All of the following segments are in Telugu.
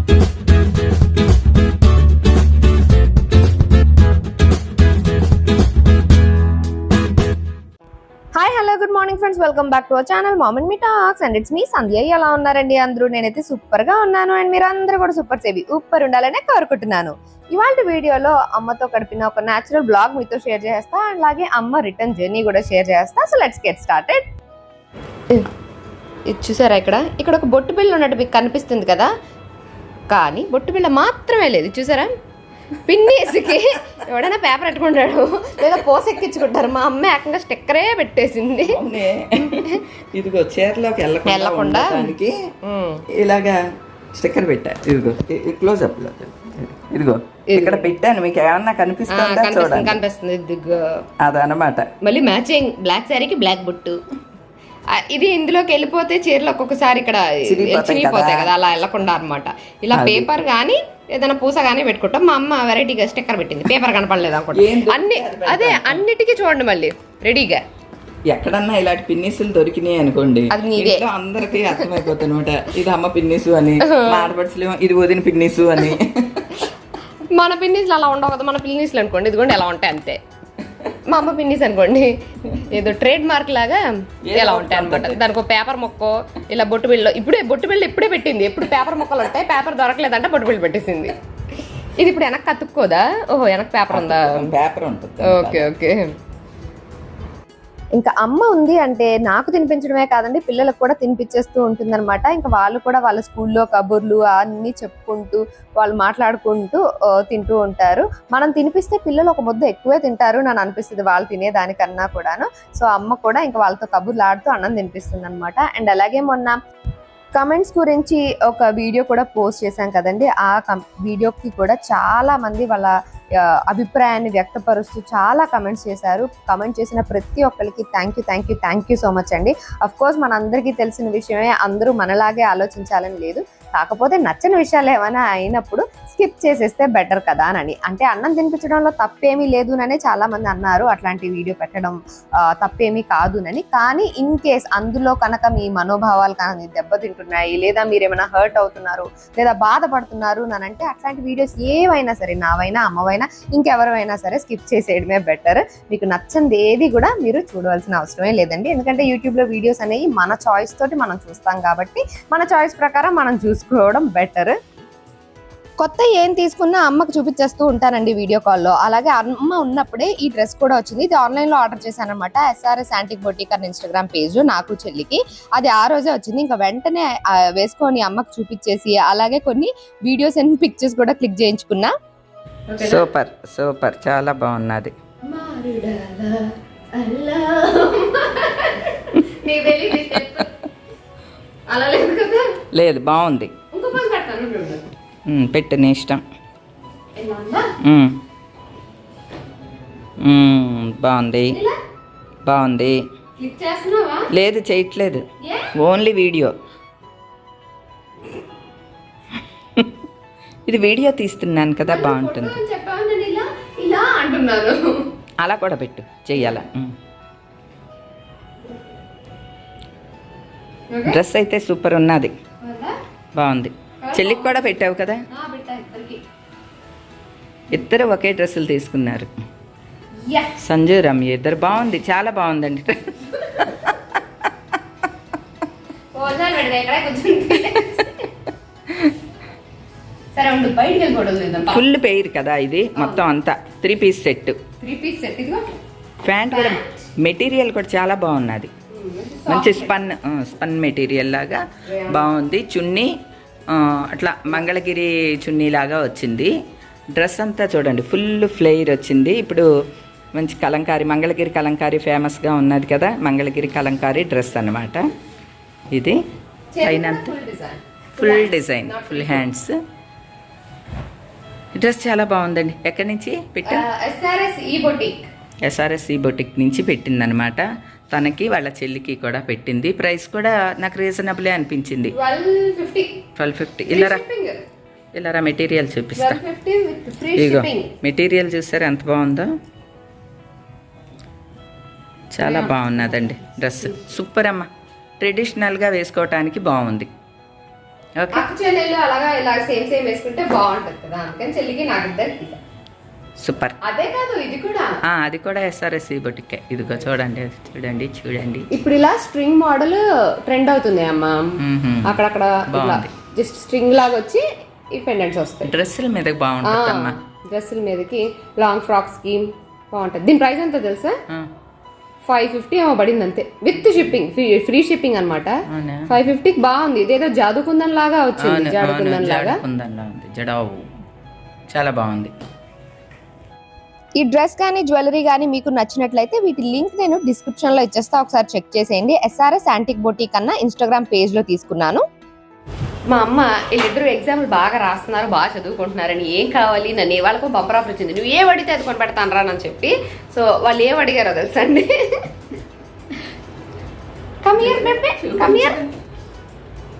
Hi hello good morning friends, welcome back to our channel mom and me talks and it's me Sandhya. ఎలా ఉన్నారండి అందరూ? నేనైతే సూపర్ గా ఉన్నాను అండ్ మీరు అందరూ కూడా సూపర్ సేవి సూపర్ ఉండాలనే కోరుకుంటున్నాను. ఇవాళ వీడియోలో అమ్మతో గడిపిన ఒక న్యాచురల్ బ్లాగ్ మీతో షేర్ చేస్తా, అండ్ అలాగే అమ్మ రిటర్న్ జర్నీ కూడా షేర్ చేస్తా. So let's get started. ఇది చూసారా, ఇక్కడ ఒక బొట్టు బిళ్ళ ఉన్నట్టు మీకు కనిపిస్తుంది కదా, కానీ బొట్టు బిళ్ళ మాత్రమే లేదు. చూసారా, పిన్నేసికి ఎవడైనా పేపర్ పెట్టుకుంటాడు లేదా పోస్ ఎక్కించుకుంటారు. మా అమ్మ ఏకంగా స్టిక్కరే పెట్టేసింది. ఇదిగో చీరలోకి వెళ్ళకుండా ఇలాగా స్టిక్కర్ పెట్టా. ఇదిగో క్లోజ్ అప్ లో ఇదిగో ఇక్కడ పెట్టాను. మీకు ఏమన్నా కనిపిస్తుందా? కనిపిస్తుంది. ఇదిగో అదనమాట. మళ్ళీ మ్యాచింగ్ బ్లాక్ శారీకి బ్లాక్ బొట్టు. ఇది ఇందులోకి వెళ్ళిపోతే చీరలు ఒక్కొక్కసారి ఇక్కడ చినిగిపోతాయి కదా, అలా వెళ్ళకుండా అనమాట. ఇలా పేపర్ కానీ ఏదైనా పూస కానీ పెట్టుకుంటాం. మా అమ్మ వెరైటీగా స్టిక్కర్ పెట్టింది, పేపర్ కనపడలేదు అనుకుంటా. అదే అన్నిటికీ చూడండి మళ్ళీ రెడీగా. ఎక్కడన్నా ఇలాంటి పిన్నిసులు దొరికినాయి అనుకోండి, అందరికి అర్థమైపోతుంది అనమాట. ఇది అమ్మ పిన్నిసు అని, ఆడపడుచులు ఇది వదిన పిన్నిసు అని. మన పిన్నిసులు అలా ఉండవు కదా, మన పిన్నిసులు అనుకోండి ఇదిగోండి ఎలా ఉంటాయి అంతే. మా అమ్మ పిన్నిస్ అనుకోండి ఏదో ట్రేడ్ మార్క్ లాగా ఎలా ఉంటాయి అనమాట. దానికి ఒక పేపర్ మొక్క ఇలా బొట్టు బిళ్ళ ఇప్పుడే పెట్టింది. ఎప్పుడు పేపర్ మొక్కలు ఉంటాయి, పేపర్ దొరకలేదంటే బొట్టు బిళ్ళ పెట్టేసింది. ఇది ఇప్పుడు వెనక్కి అతుక్కోదా? ఓహో, వెనక్కి పేపర్ ఉందా? పేపర్ ఉంటుంది. Okay okay. ఇంకా అమ్మ ఉంది అంటే నాకు తినిపించడమే కాదండి, పిల్లలకు కూడా తినిపించేస్తూ ఉంటుందన్నమాట. ఇంకా వాళ్ళు కూడా వాళ్ళ స్కూల్లో కబుర్లు అన్ని చెప్పుకుంటూ వాళ్ళు మాట్లాడుకుంటూ తింటూ ఉంటారు. మనం తినిపిస్తే పిల్లలు ఒక ముద్ద ఎక్కువే తింటారు నన్ను అనిపిస్తుంది, వాళ్ళు తినేదానికన్నా కూడాను. సో అమ్మ కూడా ఇంకా వాళ్ళతో కబుర్లు ఆడుతూ అన్నం తినిపిస్తుంది అనమాట. అండ్ అలాగే మొన్న కమెంట్స్ గురించి ఒక వీడియో కూడా పోస్ట్ చేశాం కదండి. ఆ వీడియోకి కూడా చాలా మంది వాళ్ళ అభిప్రాయాన్ని వ్యక్తపరుస్తూ చాలా కమెంట్స్ చేశారు. కమెంట్ చేసిన ప్రతి ఒక్కరికి థ్యాంక్ యూ సో మచ్ అండి. అఫ్ కోర్స్ మనందరికీ తెలిసిన విషయమే, అందరూ మనలాగే ఆలోచించాలని లేదు. కాకపోతే నచ్చని విషయాలు ఏమైనా అయినప్పుడు స్కిప్ చేసేస్తే బెటర్ కదా అని. అంటే అన్నం తినిపించడంలో తప్పేమీ లేదుననే చాలా మంది అన్నారు, అట్లాంటి వీడియో పెట్టడం తప్పేమీ కాదునని. కానీ ఇన్ కేస్ అందులో కనుక మీ మనోభావాలు కానీ దెబ్బతింటున్నాయి, లేదా మీరేమైనా హర్ట్ అవుతున్నారు, లేదా బాధపడుతున్నారు అంటే అట్లాంటి వీడియోస్ ఏవైనా సరే, నావైనా అమ్మవైనా ఇంకెవరైనా సరే స్కిప్ చేసేయడమే బెటర్. మీకు నచ్చంది ఏది కూడా మీరు చూడవలసిన అవసరమే లేదండి. ఎందుకంటే యూట్యూబ్లో వీడియోస్ అనేవి మన చాయిస్ తోటి మనం చూస్తాం కాబట్టి మన చాయిస్ ప్రకారం మనం చూసుకోవడం బెటర్. కొత్త ఏం తీసుకున్నా అమ్మకు చూపించేస్తూ ఉంటానండి వీడియో కాల్లో. అలాగే అమ్మ ఉన్నప్పుడే ఈ డ్రెస్ కూడా వచ్చింది. ఇది ఆన్లైన్లో ఆర్డర్ చేశాను అనమాట. SRS యాంటిక్ బొటిక్ అని ఇన్స్టాగ్రామ్ పేజ్, నాకు చెల్లికి. అది ఆ రోజే వచ్చింది. ఇంకా వెంటనే వేసుకొని అమ్మకు చూపించేసి అలాగే కొన్ని వీడియోస్ అండ్ పిక్చర్స్ కూడా క్లిక్ చేయించుకున్నా. సూపర్ చాలా బాగున్నది. లేదు బాగుంది, పెట్టు నీ ఇష్టం. బాగుంది. లేదు చేయట్లేదు, ఓన్లీ వీడియో. ఇది వీడియో తీస్తున్నాను కదా, బాగుంటుంది. అలా కూడా పెట్టు, చెయ్యాలా. డ్రెస్ అయితే సూపర్ ఉన్నది, బాగుంది. చెల్లికి కూడా పెట్టావు కదా, ఇద్దరు ఒకే డ్రెస్సులు తీసుకున్నారు. సంజు రమ్య ఇద్దరు. బాగుంది, చాలా బాగుందండి. ఫుల్ పెయిర్ కదా ఇది, మొత్తం అంతా 3 పీస్ సెట్. ప్యాంట్ కూడా మెటీరియల్ కూడా చాలా బాగున్నది, మంచి స్పన్ మెటీరియల్ లాగా బాగుంది. చున్నీ అట్లా మంగళగిరి చున్నీ లాగా వచ్చింది. డ్రెస్ అంతా చూడండి ఫుల్ ఫ్లేయర్ వచ్చింది. ఇప్పుడు మంచి కలంకారీ, మంగళగిరి కలంకారీ ఫేమస్గా ఉన్నది కదా, మంగళగిరి కలంకారీ డ్రెస్ అన్నమాట ఇది. అయినంత full design, full hands. Dress చాలా బాగుందండి. ఎక్కడి నుంచి పెట్టా? SRS ఈ బొటిక్ నుంచి పెట్టిందనమాట. తనకి వాళ్ళ చెల్లికి కూడా పెట్టింది. ప్రైస్ కూడా నాకు రీజనబులే అనిపించింది, 1250. ఇలారా మెటీరియల్ చూపిస్తా. ఇగో మెటీరియల్ చూసారు ఎంత బాగుందో, చాలా బాగున్నదండి డ్రెస్. సూపర్ అమ్మ, ట్రెడిషనల్గా వేసుకోవటానికి బాగుంది. ఓకే అక్క చెల్లెళ్ళు అలాగా ఇలా సేమ్ సేమ్ వేసుకుంటే బాగుంటది కదా, అందుకని చెల్లికి నాకు ఇద్దరికి. సూపర్. అదే కాదు ఇది కూడా, అది కూడా ఎస్ఆర్ఎస్సి బొటికే. ఇదిగో చూడండి చూడండి చూడండి. ఇప్పుడు ఇలా స్ట్రింగ్ మోడల్ ట్రెండ్ అవుతుంది అమ్మ. అక్కడక్కడ జస్ట్ స్ట్రింగ్ లాగా వచ్చి ఈ పెండెంట్స్ వస్తాయి. డ్రెస్సుల మీద బాగుంటుంది. డ్రెస్సుల మీదకి లాంగ్ ఫ్రాక్స్ కి బాగుంటది. దీని ప్రైస్ ఎంత తెలుసా? 550 ఏమో పడింది అంతే, విత్ షిప్పింగ్, ఫ్రీ షిప్పింగ్ అనమాట. 550కి బాగుంది. ఇదేదో జాదుకుందన్ లాగా వచ్చింది, జాడుకుందన్ లాగా. జడావు చాలా బాగుంది. ఈ డ్రెస్ కానీ జ్యువెలరీ కానీ మీకు నచ్చినట్లయితే వీటి లింక్ నేను డిస్క్రిప్షన్ లో ఇచ్చేస్తా, ఒకసారి చెక్ చేసేయండి. SRS యాంటిక్ బొటిక్ అన్న ఇన్స్టాగ్రామ్ పేజ్ లో తీసుకున్నాను. మా అమ్మ వీళ్ళిద్దరు ఎగ్జామ్లు బాగా రాస్తున్నారు, బాగా చదువుకుంటున్నారని ఏం కావాలి నన్ను వాళ్ళకు బంపర్ ఆఫర్ వచ్చింది, నువ్వు ఏం అడిగితే అది కొని పెడతాను రా అని చెప్పి. సో వాళ్ళు ఏం అడిగారో తెలుసా అండి,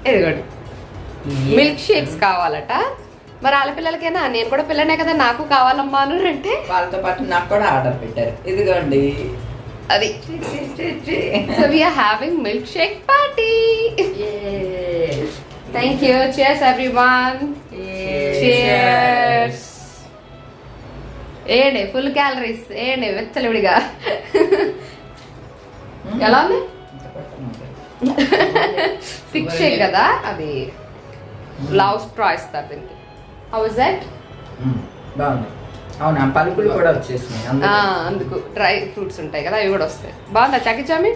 ఇదిగోండి మిల్క్ షేక్స్ కావాలట. మరి వాళ్ళ పిల్లలకైనా నేను కూడా పిల్లనే కదా, నాకు కావాలమ్మా అని అంటే వాళ్ళతో పాటు నాకు కూడా ఆర్డర్ పెట్టారు. ఇదిగోండి అది. So we're having milk shake party. Thank you. Cheers, everyone. Cheers. ఏండి ఫుల్ క్యాలరీస్, ఏండి వెచ్చలివిడిగా. ఎలా ఉంది? థిక్ షేక్ కదా అది, లవ్ స్ట్రా ఇస్తారు దీనికి. How is that? బాగుంది. అవునా, పలుకులు కూడా వచ్చేసినాయి అందుకు. డ్రై ఫ్రూట్స్ ఉంటాయి కదా, అవి కూడా వస్తాయి. బాగుందా చకిచామి?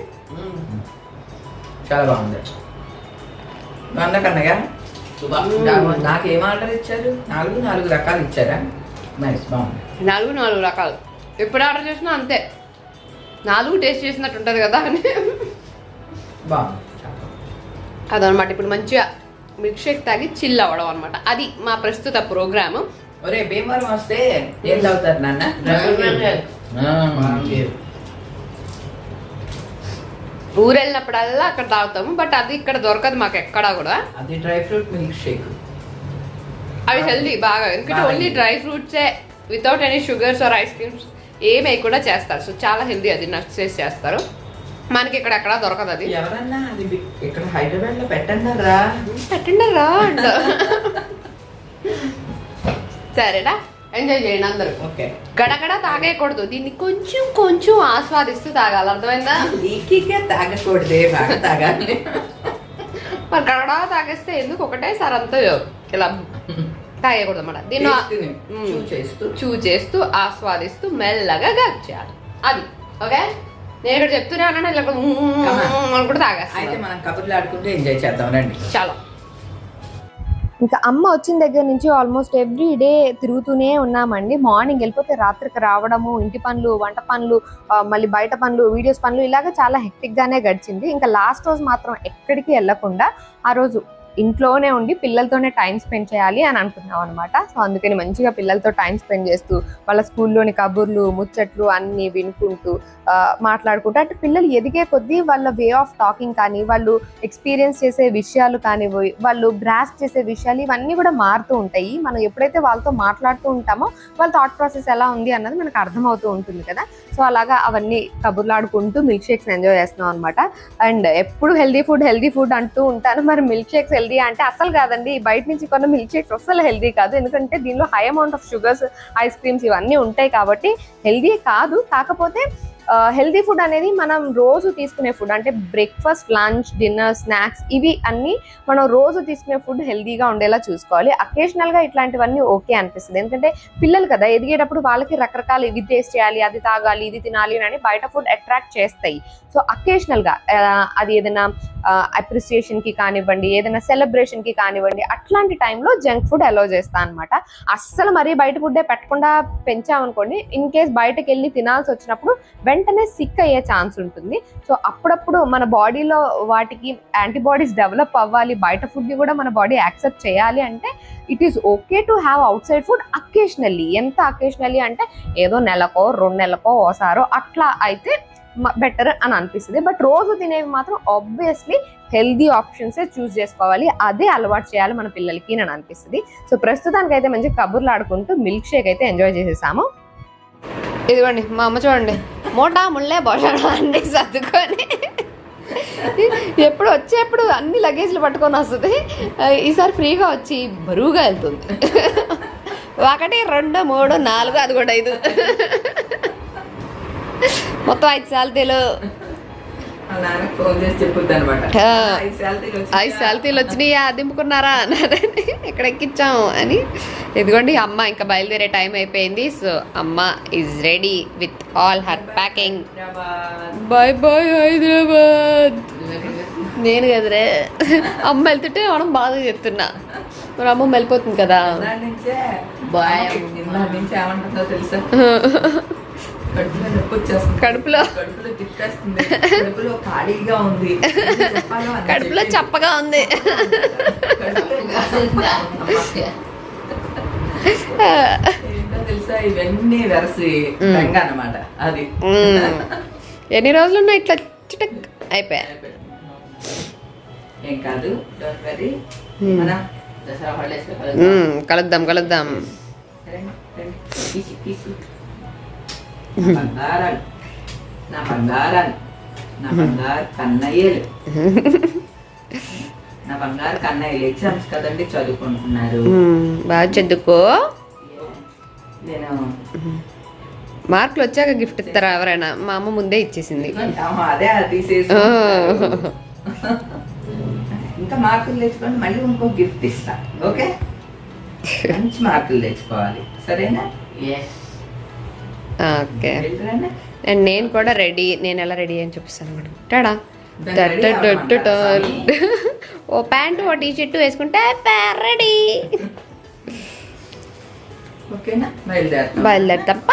చాలా బాగుంది. కన్నయ్య నాకు ఏం ఆర్డర్ ఇచ్చారు? 4 రకాలు ఇచ్చారా? నైస్, బాగుంది. 4 రకాలు. ఎప్పుడు ఆర్డర్ చేసినా అంతే, 4 టేస్ట్ చేసినట్టు ఉంటుంది కదా అని. బాగుంది అదనమాట. ఇప్పుడు మంచిగా మిల్క్ షేక్ తాగి చిల్ అవ్వడం అనమాట. అది మా ప్రస్తుత ప్రోగ్రామ్. ఒరే భీమవరం వస్తే ఏం తాగుతారు నాన్న? ఊరు వెళ్ళినప్పుడల్లా అక్కడ తాగుతాము, బట్ అది ఇక్కడ దొరకదు మాకు ఎక్కడా కూడా. అది డ్రై ఫ్రూట్ మిల్క్ షేక్. అవి హెల్దీ బాగా, ఎందుకంటే ఓన్లీ డ్రై ఫ్రూట్సే, without any sugars or ice creams ఏమై కూడా చేస్తారు. సో చాలా హెల్దీ, అది నట్స్ వేసి చేస్తారు. మనకి ఇక్కడ ఎక్కడా దొరకదు అది. ఎవరన్నా అది ఇక్కడ హైదరాబాద్ లో పెట్టండారా అంట. సరేనా, ఎంజాయ్ చేయండి అందరూ. గడగడ తాగేయకూడదు, దీన్ని కొంచెం కొంచెం ఆస్వాదిస్తూ తాగాలి, అర్థమైందా? తాగకూడదే, బాగా తాగాలి. మరి గడగడ తాగేస్తే ఎందుకు, ఒకటేసారి అంతా ఇలా తాగకూడదు అన్నమాట. దీన్ని చూ చేస్తూ ఆస్వాదిస్తూ మెల్లగా గల్ప్ చేయాలి, అది. ఓకే, నేను ఇక్కడ చెప్తూనే ఉన్నాను, ఇలా కూడా తాగేస్తాను. అయితే మనం కబుర్లు ఆడుకుంటే ఎంజాయ్ చేద్దాం రండి. చాలా. ఇంకా అమ్మ వచ్చిన దగ్గర నుంచి ఆల్మోస్ట్ ఎవ్రీ డే తిరుగుతూనే ఉన్నామండి. మార్నింగ్ వెళ్ళిపోతే రాత్రికి రావడము, ఇంటి పనులు, వంట పనులు, మళ్ళీ బయట పనులు, వీడియోస్ పనులు, ఇలాగ చాలా హెక్టిక్ గానే గడిచింది. ఇంకా లాస్ట్ రోజు మాత్రం ఎక్కడికి వెళ్ళకుండా ఆ రోజు ఇంట్లోనే ఉండి పిల్లలతోనే టైం స్పెండ్ చేయాలి అని అనుకున్నాం అనమాట. సో అందుకని మంచిగా పిల్లలతో టైం స్పెండ్ చేస్తూ వాళ్ళ స్కూల్లోని కబుర్లు, ముచ్చట్లు అన్ని వినుకుంటూ మాట్లాడుకుంటూ, అంటే పిల్లలు ఎదిగే కొద్దీ వాళ్ళ వే ఆఫ్ టాకింగ్ కానీ, వాళ్ళు ఎక్స్పీరియన్స్ చేసే విషయాలు కానీ, వాళ్ళు గ్రాస్ప్ చేసే విషయాలు ఇవన్నీ కూడా మారుతూ ఉంటాయి. మనం ఎప్పుడైతే వాళ్ళతో మాట్లాడుతూ ఉంటామో వాళ్ళ థాట్ ప్రాసెస్ ఎలా ఉంది అన్నది మనకు అర్థమవుతూ ఉంటుంది కదా. సో అలాగా అవన్నీ కబుర్లాడుకుంటూ మిల్క్ షేక్స్ ఎంజాయ్ చేస్తున్నాం అనమాట. అండ్ ఎప్పుడు హెల్దీ ఫుడ్ అంటూ ఉంటాను, మరి మిల్క్ షేక్స్ హెల్దీ అంటే అసలు కాదండి. బయట నుంచి కొన్న మిల్క్ షేక్స్ అసలు హెల్దీ కాదు, ఎందుకంటే దీనిలో high amount of sugars, ice creams ఇవన్నీ ఉంటాయి కాబట్టి హెల్దీ కాదు. కాకపోతే హెల్దీ ఫుడ్ అనేది మనం రోజు తీసుకునే ఫుడ్, అంటే బ్రేక్ఫాస్ట్, లంచ్, డిన్నర్, స్నాక్స్, ఇవి అన్నీ మనం రోజు తీసుకునే ఫుడ్ హెల్దీగా ఉండేలా చూసుకోవాలి. అకేషనల్గా ఇట్లాంటివన్నీ ఓకే అనిపిస్తుంది, ఎందుకంటే పిల్లలు కదా ఎదిగేటప్పుడు వాళ్ళకి రకరకాల ఇవి టేస్ట్ చేయాలి, అది తాగాలి, ఇది తినాలి అని బయట ఫుడ్ అట్రాక్ట్ చేస్తాయి. సో అకేషనల్గా అది ఏదైనా అప్రిసియేషన్కి కానివ్వండి, ఏదైనా సెలబ్రేషన్కి కానివ్వండి, అట్లాంటి టైంలో జంక్ ఫుడ్ అలౌ చేస్తా అనమాట. అస్సలు మరీ బయట ఫుడ్డే పెట్టకుండా పెంచామనుకోండి, ఇన్ కేస్ బయటకు వెళ్ళి తినాల్సి వచ్చినప్పుడు వెంటనే సిక్ అయ్యే ఛాన్స్ ఉంటుంది. సో అప్పుడప్పుడు మన బాడీలో వాటికి యాంటీబాడీస్ డెవలప్ అవ్వాలి, బయట ఫుడ్ని కూడా మన బాడీ యాక్సెప్ట్ చేయాలి అంటే it is okay to have out side food occasionally. ఎంత అకేషనల్లీ అంటే ఏదో నెలకో 2 నెలలకో ఓసారో అట్లా అయితే బెటర్ అని అనిపిస్తుంది. బట్ రోజు తినేవి మాత్రం ఆబ్వియస్లీ హెల్దీ ఆప్షన్సే చూస్ చేసుకోవాలి, అదే అలవాటు చేయాలి మన పిల్లలకి అని అనిపిస్తుంది. సో ప్రస్తుతానికి అయితే మంచి కబుర్లు ఆడుకుంటూ మిల్క్ షేక్ అయితే ఎంజాయ్ చేసేసాము. ఇదిగోండి మా అమ్మ చూడండి, మోటా ముళ్ళే బోషాడు అన్ని సర్దుకొని ఎప్పుడు వచ్చేప్పుడు అన్ని లగేజ్లు పట్టుకొని వస్తుంది, ఈసారి ఫ్రీగా వచ్చి బరువుగా వెళ్తుంది. 1 2 3 4 అది కూడా 5, మొత్తం 5 శాలరీలు. ఫోన్ చేసి చెప్పుద్ది అనమాట, 5 శాలరీలు వచ్చినాయా, దింపుకున్నారా అన్నారండి, ఇక్కడ ఎక్కించాము అని. ఇదిగోండి అమ్మ ఇంకా బయలుదేరే టైం అయిపోయింది. సో అమ్మ is ready with all her packing. Bye bye Hyderabad. నేను కదరే అమ్మ వెళ్తుంటే మనం బాగా చెప్తున్నా, మరి అమ్మ వెళ్ళిపోతుంది కదా. బాయ్ నుంచి ఏమంటుందో తెలుసా, కడుపులో నొప్పి వచ్చేస్తుంది, కడుపులో తిప్పేస్తుంది, కడుపులో ఖాళీగా ఉంది, కడుపులో చప్పగా ఉంది. ఏంటో తెలుసా, ఇవన్నీ వెరసి అనమాట. అది ఎన్ని రోజులు ఉన్నా ఇట్లా చిటక్ అయిపోయా. ఏం కాదు, కలుద్దాం కలుద్దాం. బంగారాలు, నా బంగారాలు, నా బంగారు కన్నయ్యలు, నా బంగారు కన్నయ్యలు. ఎగ్జామ్స్ కదండి, చదువుకుంటున్నారు. బాగా చదువుకో. నేను మార్కులు వచ్చాక గిఫ్ట్ ఇస్తారా ఎవరైనా? మా అమ్మ ముందే ఇచ్చేసింది. అదే తీసేసి ఇంకా మార్కులు తెచ్చుకోండి, మళ్ళీ ఇంకో గిఫ్ట్ ఇస్తా. ఓకే, మంచి మార్కులు తెచ్చుకోవాలి, సరేనా? ఓకే, నేను కూడా రెడీ. నేను ఎలా రెడీ అని చూపిస్తాను మేడం. టాడా, ఓ ప్యాంటు ఓ టీ షర్ట్ వేసుకుంటే రెడీ. బయలుదేరతప్ప.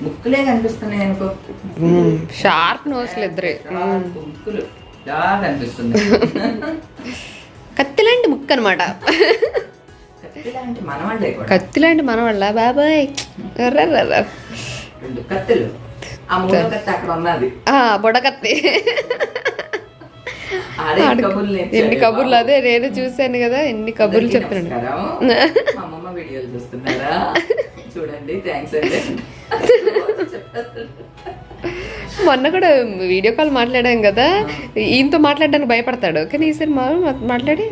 ముక్కులే కనిపిస్తున్నాయి అనుకో, షార్ప్ నోస్లు ఇద్దరు, ముక్కులు కనిపిస్తుంది. కత్తిలాంటి ముక్కు అనమాట, కత్తిలాంటి మనవాళ్ళ బాబాయ్. కత్తులు, అక్కడ ఉన్నది బుడకత్తి. ఎన్ని కబుర్లు, అదే నేను చూశాను కదా, ఎన్ని కబుర్లు చెప్తున్నాను. అమ్మమ్మ వీడియోలు చూస్తున్నారా, చూడండి. థ్యాంక్స్ అండి. మొన్న కూడా వీడియో కాల్ మాట్లాడాం కదా, ఈయనతో మాట్లాడడానికి భయపడతాడు, కానీ ఈసారి మాట్లాడి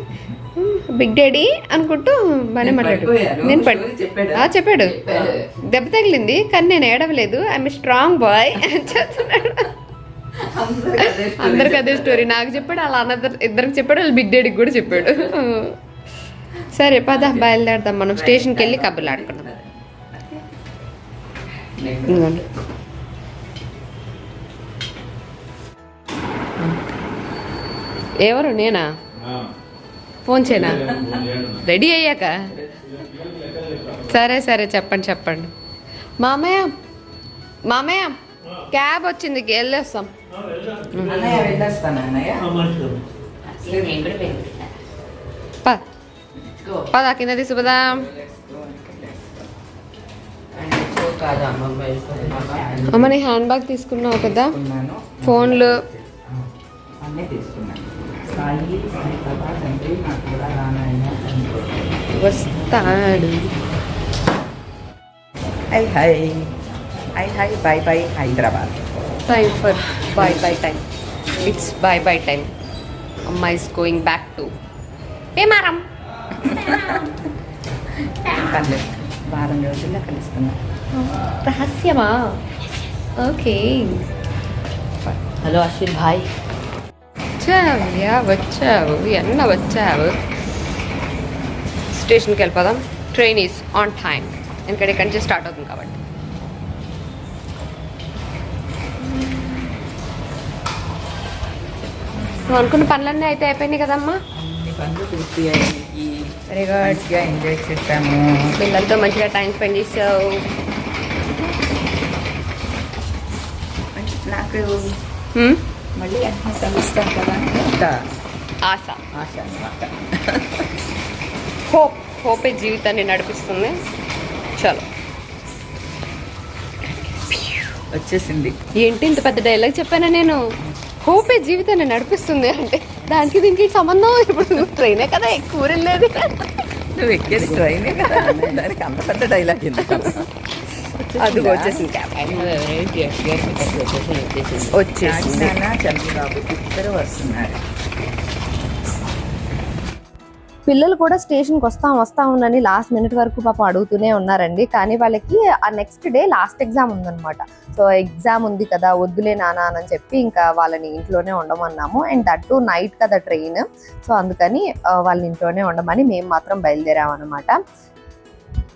బిగ్ డాడీ అనుకుంటూ బాగానే మాట్లాడు. నేను చెప్పాడు, దెబ్బ తగిలింది కానీ నేను ఏడవలేదు, ఐఎమ్ స్ట్రాంగ్ బాయ్ అని చెప్తున్నాడు. అందరికి అదే స్టోరీ, నాకు చెప్పాడు, అలా ఇద్దరికి చెప్పాడు, వాళ్ళు బిగ్ డాడీకి కూడా చెప్పాడు. సరే పద బయలుదేరదాం, మనం స్టేషన్కి వెళ్ళి కబుర్లు ఆడుకుందాం. ఎవరు? నేనా? ఫోన్ చేయనా? రెడీ అయ్యాక? సరే సరే, చెప్పండి. మామయ్య క్యాబ్ వచ్చింది, వెళ్ళేస్తాం. పదా కింద తీసుకుదా. అమ్మ నీ హ్యాండ్ బ్యాగ్ తీసుకున్నావు కదా, ఫోన్లు వస్తాడు. By by Hyderabad. Time for by time. It's by time. అమ్మ ఇస్ గోయింగ్ బ్యాక్ టు పేమారం. వారం రోజుల్లో కలుసుకున్నాం. రహస్యమా? ఓకే. హలో అశ్విన్ భాయ్. వచ్చావు ఎన్న వచ్చావు. స్టేషన్కి వెళ్ళిపోదాం. ట్రైన్ ఈజ్ ఆన్ టైం, ఎందుకంటే ఇక్కడి నుంచి స్టార్ట్ అవుతుంది కాబట్టి. నువ్వు అనుకున్న పనులన్నీ అయితే అయిపోయినాయి కదమ్మా? అన్ని పనులు పూర్తి అయ్యి వెరీ గుడ్. ఎంజాయ్ చేసాము, పిల్లలతో మంచిగా టైం స్పెండ్ చేసావు. నాకు మళ్ళీ అన్నీ కలుస్తాం కదా ఒక ఆశ అన్నమాట. హోపే జీవితాన్ని నడిపిస్తుంది. చలో వచ్చేసింది. ఏంటి ఇంత పెద్ద డైలాగ్ చెప్పానా నేను? హోపే జీవితాన్ని నడిపిస్తుంది అంటే దానికి దీనికి సంబంధం? ఇప్పుడు ట్రైనే కదా ఎక్కువ వెళ్ళేది. నువ్వు ఎక్కేది ట్రైనే కదా, దానికి అంత పెద్ద డైలాగ్ ఎందుకు? అది వచ్చేసింది క్యాబ్ వచ్చేసింది. చంద్రబాబు ఇద్దరు వస్తున్నారు. పిల్లలు కూడా స్టేషన్కి వస్తామని లాస్ట్ మినిట్ వరకు పాపం అడుగుతూనే ఉన్నారండి. కానీ వాళ్ళకి ఆ నెక్స్ట్ డే లాస్ట్ ఎగ్జామ్ ఉందన్నమాట. సో ఎగ్జామ్ ఉంది కదా, వద్దులే నాన్న అని చెప్పి ఇంకా వాళ్ళని ఇంట్లోనే ఉండమన్నాము. అండ్ దట్టు నైట్ కదా ట్రైన్, సో అందుకని వాళ్ళని ఇంట్లోనే ఉండమని మేము మాత్రం బయలుదేరామన్నమాట.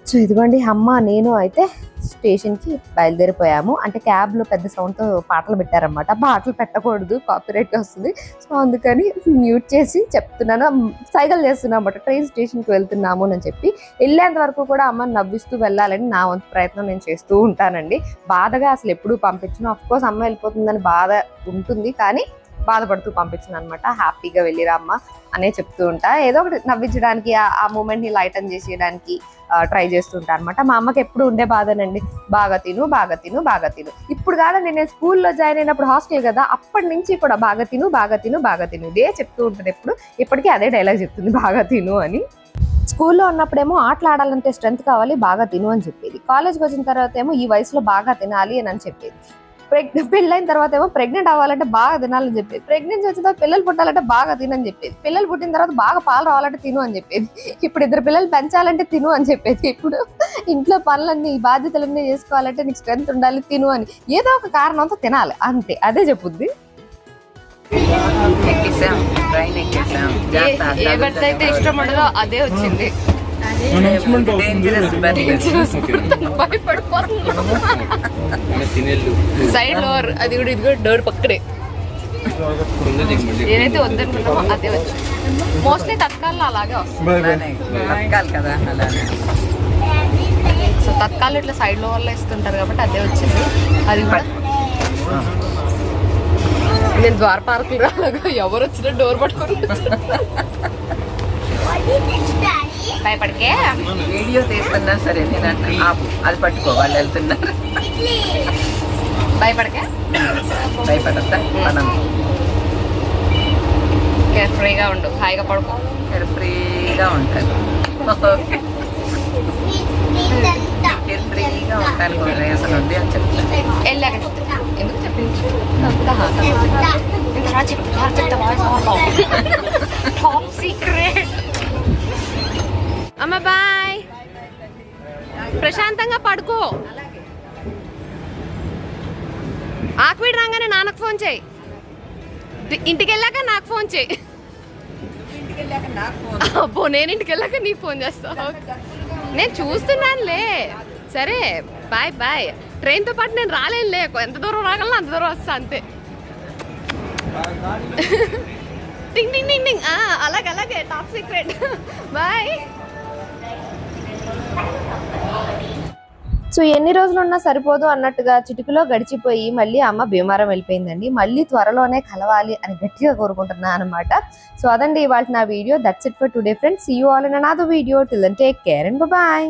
సో ఇదిగోండి అమ్మ నేను అయితే స్టేషన్కి బయలుదేరిపోయాము. అంటే క్యాబ్లో పెద్ద సౌండ్తో పాటలు పెట్టారనమాట. పాటలు పెట్టకూడదు, కాపీరైట్ వస్తుంది. సో అందుకని మ్యూట్ చేసి చెప్తున్నాను, సైకిల్ చేస్తున్నాం అన్నమాట. ట్రైన్ స్టేషన్కి వెళ్తున్నాము అని చెప్పి వెళ్ళేంత వరకు కూడా అమ్మని నవ్విస్తూ వెళ్ళాలని నా వంతు ప్రయత్నం నేను చేస్తూ ఉంటానండి. బాధగా అసలు ఎప్పుడు పంపించను. అఫ్కోర్స్ అమ్మ వెళ్ళిపోతుందని బాధ ఉంటుంది, కానీ బాధపడుతూ పంపించాను అనమాట. హ్యాపీగా వెళ్ళిరా అమ్మ అనే చెప్తూ ఉంటా. ఏదో ఒకటి నవ్వించడానికి, ఆ మూమెంట్ని లైటన్ చేసేయడానికి ట్రై చేస్తుంటా అనమాట. మా అమ్మకి ఎప్పుడు ఉండే బాధనండి, బాగా తిను బాగా తిను బాగా తిను. ఇప్పుడు కాదండి, నేను స్కూల్లో జాయిన్ అయినప్పుడు హాస్టల్ కదా, అప్పటి నుంచి కూడా బాగా తిను బాగా తిను బాగా తిను ఇదే చెప్తూ ఉంటుంది. ఇప్పటికీ అదే డైలాగ్ చెప్తుంది, బాగా తిను అని. స్కూల్లో ఉన్నప్పుడేమో ఆటలు ఆడాలంటే స్ట్రెంత్ కావాలి, బాగా తిను అని చెప్పేది. కాలేజ్కి వచ్చిన తర్వాత ఏమో ఈ వయసులో బాగా తినాలి అని చెప్పేది. పెళ్ళైన తర్వాత ఏమో ప్రెగ్నెంట్ అవ్వాలంటే బాగా తినాలని చెప్పేది. ప్రెగ్నెన్సీ వచ్చిన తర్వాత పిల్లలు పుట్టాలంటే బాగా తినని చెప్పేది. పిల్లలు పుట్టిన తర్వాత బాగా పాలు రావాలంటే తిను అని చెప్పేది. ఇప్పుడు 2 పిల్లలు పెంచాలంటే తిను అని చెప్పేది. ఇప్పుడు ఇంట్లో పనులన్నీ, బాధ్యతలన్నీ చేసుకోవాలంటే నీకు స్ట్రెంత్ ఉండాలి, తిను అని ఏదో ఒక కారణంతో తినాలి, అంతే. అదే చెప్పుద్ది. ఎవరిదైతే ఇష్టం ఉండదో అదే వచ్చింది. సైడ్ లో అది కూడా ఇది కూడా డోర్ పక్కనే ఏదైతే వద్దనుకున్నామో అదే వచ్చింది. మోస్ట్లీ తత్కాల్లో అలాగే వస్తుంది కదా. సో తత్కాలు ఇట్లా సైడ్ లో వల్ల ఇస్తుంటారు కాబట్టి అదే వచ్చింది. అది కూడా నేను ద్వారపాలకులు రాగా ఎవరు వచ్చినా డోర్ పట్టుకొని భయపడికే వీడియో తీస్తున్నా సరే నేను ఆపు, అది పట్టుకో, వాళ్ళు వెళ్తున్నారు. భయపడికే భయపడతా మనం కేర్ ఫ్రీగా ఉండు, హాయిగా పడుకో, కేర్ ఫ్రీగా ఉంటాను. కేర్ ఫ్రీగా ఉంటాను, రేషన్ ఉంది అని చెప్తాను. వెళ్ళాక ఎందుకు చెప్పించు టాప్ సీక్రెట్. అమ్మ బాయ్, ప్రశాంతంగా పడుకో. ఆక్విడ్ రాగానే నాన్నకు ఫోన్ చేయి, ఇంటికి వెళ్ళాక నాకు ఫోన్ చేయి. అబ్బో నేను ఇంటికి వెళ్ళాక నీకు ఫోన్ చేస్తా. నేను చూస్తున్నానులే. సరే బాయ్ బాయ్. ట్రైన్తో పాటు నేను రాలేనులే, ఎంత దూరం రాగలను అంత దూరం వస్తా అంతే. టింగ్ టింగ్ టింగ్ టింగ్. అలాగే టాప్ సీక్రెట్. బాయ్. సో ఎన్ని రోజులు ఉన్నా సరిపోదు అన్నట్టుగా చిటికలో గడిచిపోయి మళ్ళీ అమ్మ భీమారం వెళ్ళిపోయిందండి. మళ్ళీ త్వరలోనే కలవాలి అని గట్టిగా కోరుకుంటున్నా అనమాట. సో అదండి ఇవాళ నా వీడియో. That's it for today friends. See you all in another video. Till then take care and by.